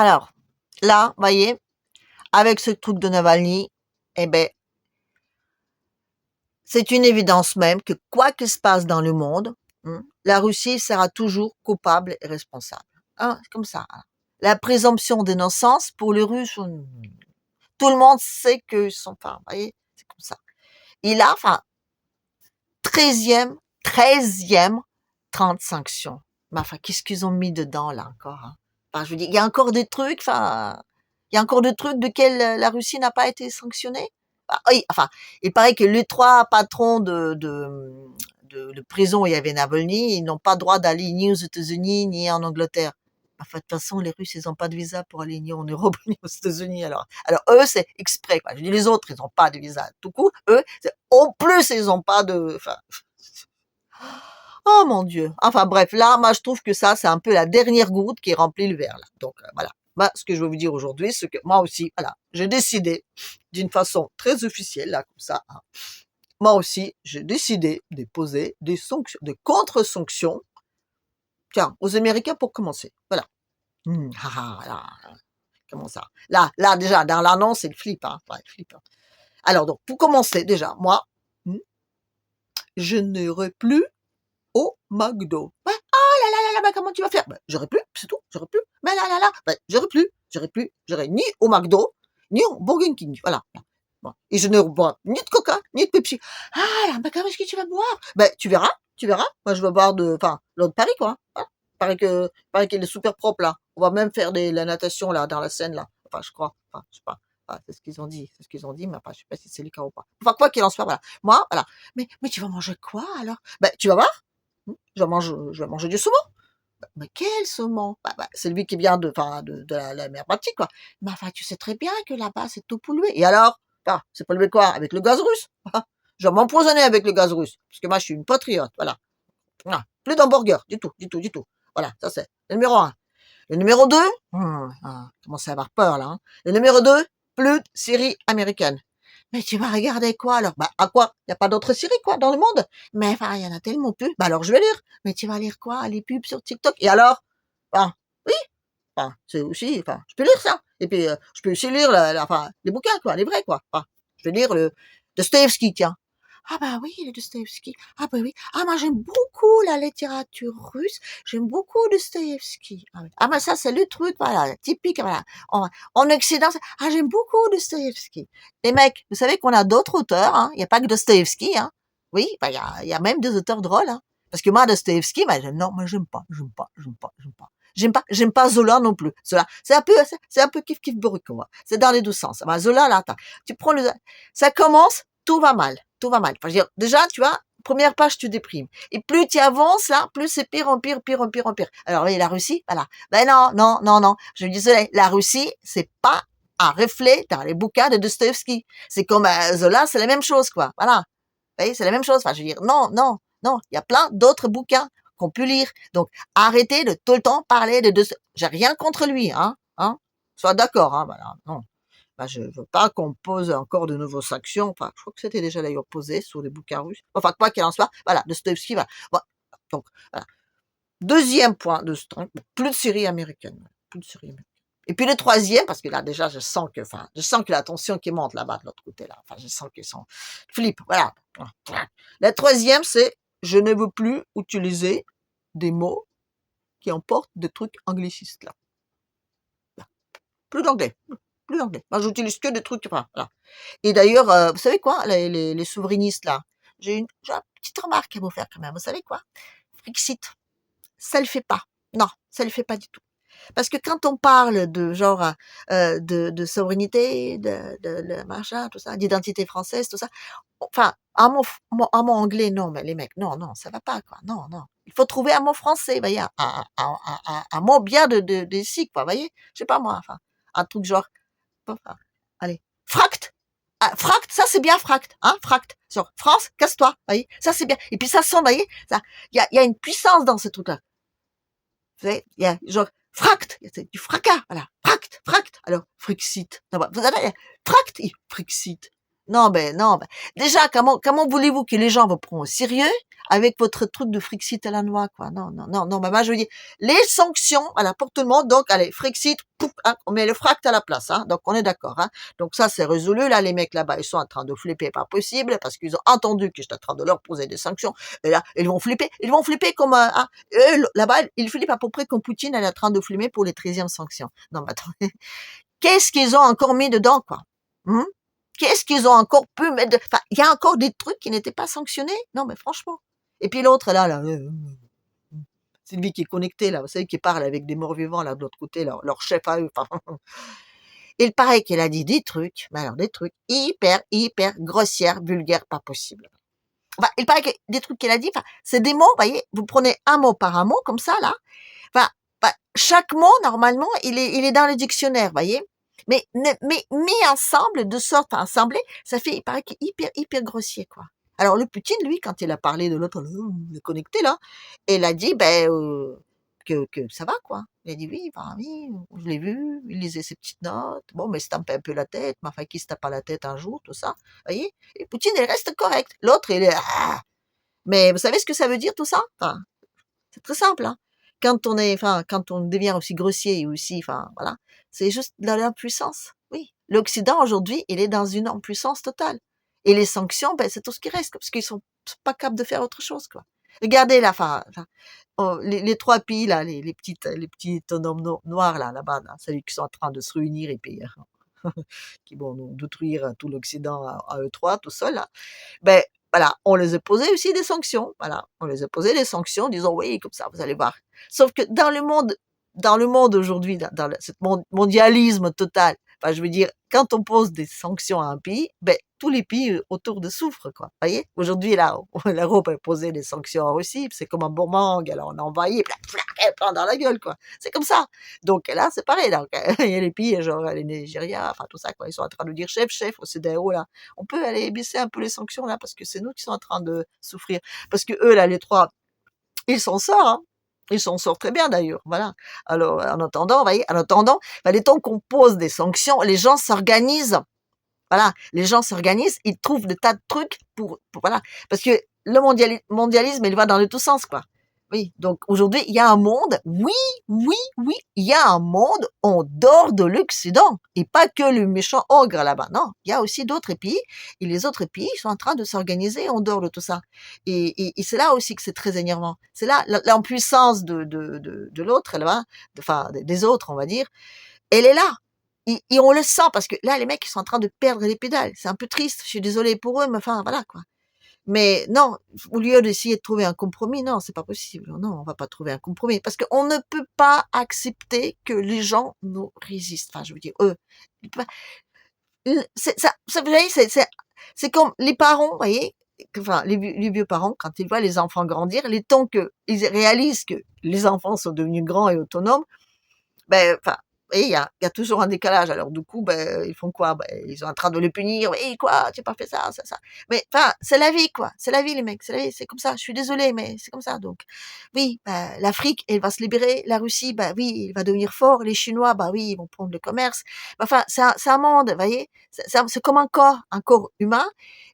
Alors, là, voyez, avec ce truc de Navalny, eh ben, c'est une évidence même que quoi qu'il se passe dans le monde, la Russie sera toujours coupable et responsable. Hein, c'est comme ça. Hein. La présomption d'innocence pour les Russes, tout le monde sait qu'ils sont pas. Vous voyez, c'est comme ça. Il a, enfin, 13e 30 sanctions. Mais enfin, qu'est-ce qu'ils ont mis dedans, là, encore? Hein? Enfin, je veux dire, il y a encore des trucs, enfin, il y a encore des trucs desquels la Russie n'a pas été sanctionnée. Ah, oui, enfin, il paraît que les 3 patrons de prison où il y avait Navalny, ils n'ont pas le droit d'aller ni aux États-Unis ni en Angleterre. Enfin, de toute façon, les Russes, ils n'ont pas de visa pour aller ni en Europe ni aux États-Unis. Alors eux, c'est exprès. Quoi. Je dis les autres, ils n'ont pas de visa tout court. Eux, en plus, ils n'ont pas de. Enfin, oh mon Dieu. Enfin bref, là, moi, je trouve que ça, c'est un peu la dernière goutte qui remplit le verre. Là. Donc voilà. Bah, ce que je veux vous dire aujourd'hui, c'est que moi aussi, voilà, j'ai décidé d'une façon très officielle, là, comme ça. Hein, moi aussi, j'ai décidé de poser des sanctions, des contre-sanctions. Tiens, aux Américains pour commencer. Voilà. Là, comment ça? Là, déjà, dans l'annonce, c'est le flip, hein. Ouais, le flip, hein. Alors, donc, pour commencer, déjà, moi, je n'irai plus au McDo. Ouais. Oh là là là là, bah, comment tu vas faire? Ben, j'aurais plus, c'est tout, j'aurais plus. Mais là, ben, j'aurais plus, j'aurais ni au McDo, ni au Burger King, voilà. Bon. Et je ne bois ni de Coca, ni de Pepsi. Ah là, ben, comment est-ce que tu vas boire? Ben, tu verras. Moi, je vais boire enfin, l'eau de Paris, quoi. Hein. Pareil qu'elle est super propre, là. On va même faire la natation, là, dans la Seine, là. Enfin, je crois. Enfin, je sais pas. Enfin, c'est ce qu'ils ont dit, mais enfin, je sais pas si c'est le cas ou pas. Enfin, quoi qu'il en soit, voilà. Moi, voilà. Mais tu vas manger quoi, alors? Ben, tu vas voir. Je vais manger du saumon. Mais quel saumon? C'est lui qui vient de la mer Baltique, quoi. Mais enfin, tu sais très bien que là-bas, c'est tout pollué. Et alors? C'est pollué quoi? Avec le gaz russe. Je vais m'empoisonner avec le gaz russe. Parce que moi, je suis une patriote, voilà. Plus d'hamburger, du tout. Voilà, ça c'est le numéro 1. Le numéro 2, commence à avoir peur, là. Hein. Le numéro 2, plus de séries américaines. Mais tu vas regarder quoi alors? À quoi? Il n'y a pas d'autres séries quoi dans le monde? Mais enfin, il y en a tellement peu. Alors je vais lire. Mais tu vas lire quoi? Les pubs sur TikTok. Et alors? Enfin, oui. Enfin, c'est aussi. Enfin, je peux lire ça. Et puis je peux aussi lire enfin, les bouquins quoi, les vrais quoi. Enfin, je vais lire le Dostoïevski tiens. Ah bah oui, le Dostoïevski. Ah bah oui. Ah moi j'aime beaucoup la littérature russe. J'aime beaucoup Dostoïevski. Ah, oui. Ah bah ça c'est le truc voilà typique voilà. En Occident, ah j'aime beaucoup Dostoïevski. Les mecs, vous savez qu'on a d'autres auteurs. Hein. Il n'y a pas que Dostoïevski. Hein. Oui, bah, il y a même des auteurs drôles. Hein. Parce que moi Dostoïevski, bah, non, moi j'aime pas. J'aime pas Zola non plus. Zola, c'est un peu kiff brut quoi. C'est dans les deux sens. Bah, Zola là, tu prends ça commence, tout va mal. Enfin, je veux dire, déjà, tu vois, première page, tu déprimes. Et plus tu avances, là, plus c'est pire en pire. Alors, oui, la Russie, voilà. Ben non. Je me disais, la Russie, c'est pas un reflet dans les bouquins de Dostoevsky. C'est comme Zola, c'est la même chose, quoi. Voilà. Vous voyez, c'est la même chose. Enfin, je veux dire, non. Il y a plein d'autres bouquins qu'on peut lire. Donc, arrêtez de tout le temps parler de Dostoevsky. J'ai rien contre lui, hein. Sois d'accord, hein. Voilà. Non. Je veux pas qu'on pose encore de nouveaux sanctions. Enfin, je crois que c'était déjà d'ailleurs posé sur les bouquins russes. Enfin, quoi qu'il en soit, voilà, Dostoevsky, voilà. Bon, donc, voilà. Deuxième point de strength, plus de séries américaines. Plus de séries américaines. Et puis le troisième, parce que là, déjà, je sens que la tension qui monte là-bas de l'autre côté, là. Enfin, je sens qu'ils sont flip, voilà. La troisième, c'est, je ne veux plus utiliser des mots qui emportent des trucs anglicistes, là. Plus d'anglais. Moi, j'utilise que des trucs, enfin, voilà. Et d'ailleurs, vous savez quoi, les souverainistes, là, j'ai une petite remarque à vous faire quand même. Vous savez quoi? Frixit, ça le fait pas. Non, ça le fait pas du tout. Parce que quand on parle de genre de souveraineté, de machin, tout ça, d'identité française, tout ça, enfin, un mot anglais, non, mais les mecs, non, ça va pas, quoi. Non. Il faut trouver un mot français, vous voyez, un mot bien d'ici, quoi, vous voyez? Je sais pas moi, enfin, un truc genre, enfin, allez, fract. Ah, fract, ça c'est bien fract, hein, fract. Sur France, casse-toi, voyez, ça c'est bien. Et puis ça sonne, voyez, ça, il y a une puissance dans ce truc-là. Vous savez, il y a genre fract, c'est du fracas, voilà, fract. Alors frixit, non, vous avez fract, frixit. Non, déjà, comment voulez-vous que les gens vous prennent au sérieux avec votre truc de Frixit à la noix, quoi. Non, non, non, non, moi, je veux dire, les sanctions, voilà, pour tout le monde, donc, allez, Frixit, pouf, hein, on met le fract à la place, hein, donc on est d'accord, hein. Donc ça, c'est résolu, là, les mecs là-bas, ils sont en train de flipper, pas possible, parce qu'ils ont entendu que j'étais en train de leur poser des sanctions, et là, ils vont flipper comme, hein, là-bas, ils flippent à peu près comme Poutine, elle est en train de flipper pour les 13e sanctions. Non, mais attendez, qu'est-ce qu'ils ont encore mis dedans, quoi? Hum, qu'est-ce qu'ils ont encore pu mettre enfin, il y a encore des trucs qui n'étaient pas sanctionnés? Non, mais franchement. Et puis l'autre, là, c'est lui qui est connecté, là, vous savez, qui parle avec des morts-vivants, là, de l'autre côté, leur chef à eux. Enfin, il paraît qu'elle a dit des trucs, mais alors des trucs hyper, hyper grossières, vulgaires, pas possible. Enfin, il paraît que des trucs qu'elle a dit, enfin, c'est des mots, vous voyez, vous prenez un mot par un mot, comme ça, là. Enfin, chaque mot, normalement, il est dans le dictionnaire, vous voyez. Mais mis ensemble, de sorte à assembler, ça fait, il paraît qu'il est hyper, hyper grossier, quoi. Alors, le Poutine, lui, quand il a parlé de l'autre, le connecté, là, il a dit, que ça va, quoi. Il a dit, oui, enfin, oui, je l'ai vu, il lisait ses petites notes, bon, mais il se tapait un peu la tête, mais enfin, qui se tape pas la tête un jour, tout ça, vous voyez. Et Poutine, il reste correct. L'autre, il est, mais vous savez ce que ça veut dire, tout ça? Enfin, c'est très simple, hein. Quand on devient aussi grossier et aussi, enfin, voilà, c'est juste de l'impuissance. Oui. L'Occident, aujourd'hui, il est dans une impuissance totale. Et les sanctions, ben, c'est tout ce qui reste, parce qu'ils sont pas capables de faire autre chose, quoi. Regardez, là, les trois pays, là, les petits autonomes noirs, là-bas, là, ceux qui sont en train de se réunir et puis, qui vont nous détruire tout l'Occident à eux trois, tout seuls, là. Ben, voilà, on les a posé aussi des sanctions, voilà. On les a posé des sanctions en disant: «Oui, comme ça, vous allez voir». Sauf que dans le monde aujourd'hui, dans ce mondialisme total, enfin, je veux dire, quand on pose des sanctions à un pays, ben, tous les pays autour de souffrent, quoi. Vous voyez? Aujourd'hui, là, l'Europe a posé des sanctions en Russie, c'est comme un boomerang, alors on a envahi, elle prend dans la gueule, quoi. C'est comme ça. Donc là, c'est pareil, donc, il y a les pays, genre les Nigeria, enfin tout ça, quoi. Ils sont en train de dire: «Chef, chef, au CEDEAO, là, on peut aller baisser un peu les sanctions, là, parce que c'est nous qui sommes en train de souffrir». Parce que eux, là, les trois, ils s'en sortent, hein. Ils s'en sortent très bien d'ailleurs, voilà. Alors, en attendant, vous voyez, en attendant, les temps qu'on pose des sanctions, les gens s'organisent. Voilà, les gens s'organisent, ils trouvent des tas de trucs pour voilà. Parce que le mondialisme, il va dans les tous sens, quoi. Oui, donc aujourd'hui, il y a un monde, oui, oui, oui, il y a un monde en dehors de l'Occident, et pas que le méchant ogre là-bas, non, il y a aussi d'autres pays, et les autres pays sont en train de s'organiser en dehors de tout ça. Et c'est là aussi que c'est très énervant. C'est là, l'impuissance de l'autre, là, enfin, des autres, on va dire, elle est là. Et on le sent, parce que là, les mecs, ils sont en train de perdre les pédales. C'est un peu triste, je suis désolée pour eux, mais enfin, voilà, quoi. Mais non, au lieu d'essayer de trouver un compromis, non, c'est pas possible. Non, on va pas trouver un compromis, parce qu'on ne peut pas accepter que les gens nous résistent. Enfin, je veux dire, eux, ils peuvent vous voyez, c'est comme les parents, vous voyez, enfin, les vieux parents, quand ils voient les enfants grandir, les temps qu'ils réalisent que les enfants sont devenus grands et autonomes, ben, enfin, et il y a toujours un décalage. Alors du coup, ben, ils font quoi? Ben, ils sont en train de le punir. «Oui, quoi? Tu as pas fait ça, ça, ça». Mais enfin, c'est la vie, quoi. C'est la vie, les mecs. C'est la vie, c'est comme ça. Je suis désolée, mais c'est comme ça. Donc, oui, l'Afrique, elle va se libérer. La Russie, bah oui, il va devenir fort. Les Chinois, bah oui, ils vont prendre le commerce. Enfin, c'est un monde, vous voyez. C'est comme un corps humain.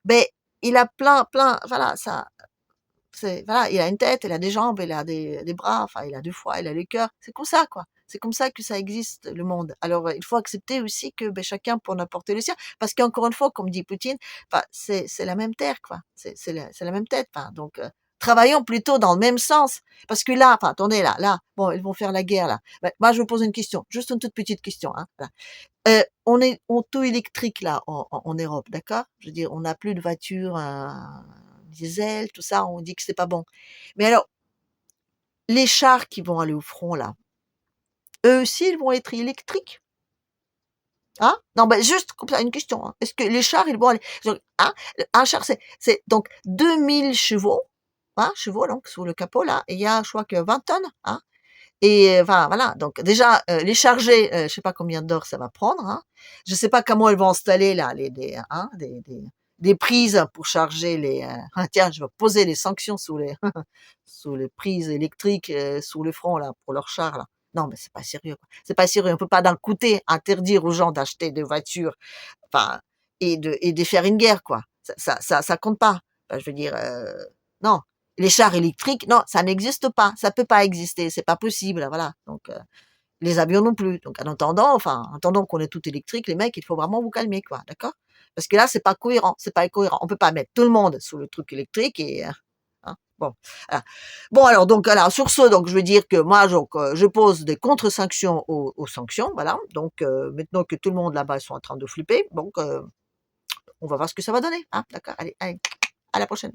Ben, il a plein, voilà, ça, voilà, il a une tête, il a des jambes, il a des bras, enfin, il a 2 foies, il a le cœur. C'est comme ça, quoi. C'est comme ça que ça existe, le monde. Alors, il faut accepter aussi que, chacun pour apporter le sien. Parce qu'encore une fois, comme dit Poutine, enfin, c'est la même terre, quoi. C'est la même tête, enfin, donc, travaillons plutôt dans le même sens. Parce que là, enfin, attendez, là, bon, ils vont faire la guerre, là. Moi, je vous pose une question, juste une toute petite question, hein, voilà. On est auto-électrique, là, en Europe, d'accord? Je veux dire, on n'a plus de voitures, diesel, tout ça, on dit que c'est pas bon. Mais alors, les chars qui vont aller au front, là, eux aussi, ils vont être électriques? Hein? Non, juste comme ça, une question, hein. Est-ce que les chars, ils vont aller, hein? Un char, c'est donc 2000 chevaux, hein, chevaux, donc, sous le capot, là, et il y a, je crois que 20 tonnes, hein? Et enfin, voilà, donc déjà, les charger, je sais pas combien d'heures ça va prendre, hein. Je sais pas comment ils vont installer là des prises pour charger tiens, je vais poser des sanctions sous les sous les prises électriques, sous le front là, pour leurs chars là. Non, mais c'est pas sérieux, quoi. C'est pas sérieux. On peut pas d'un côté interdire aux gens d'acheter des voitures, enfin, et de faire une guerre, quoi. Ça compte pas. Enfin, je veux dire, non. Les chars électriques, non, ça n'existe pas, ça peut pas exister, c'est pas possible, voilà. Donc, les avions non plus. Donc, en attendant qu'on ait tout électrique, les mecs, il faut vraiment vous calmer, quoi, d'accord? Parce que là, c'est pas cohérent, c'est pas cohérent. On peut pas mettre tout le monde sous le truc électrique et hein, bon, voilà. Bon, alors, donc, alors, sur ce, donc, je veux dire que moi, donc, je pose des contre-sanctions aux sanctions, voilà. Donc, maintenant que tout le monde là-bas sont en train de flipper, donc, on va voir ce que ça va donner, hein, d'accord? Allez, allez, à la prochaine.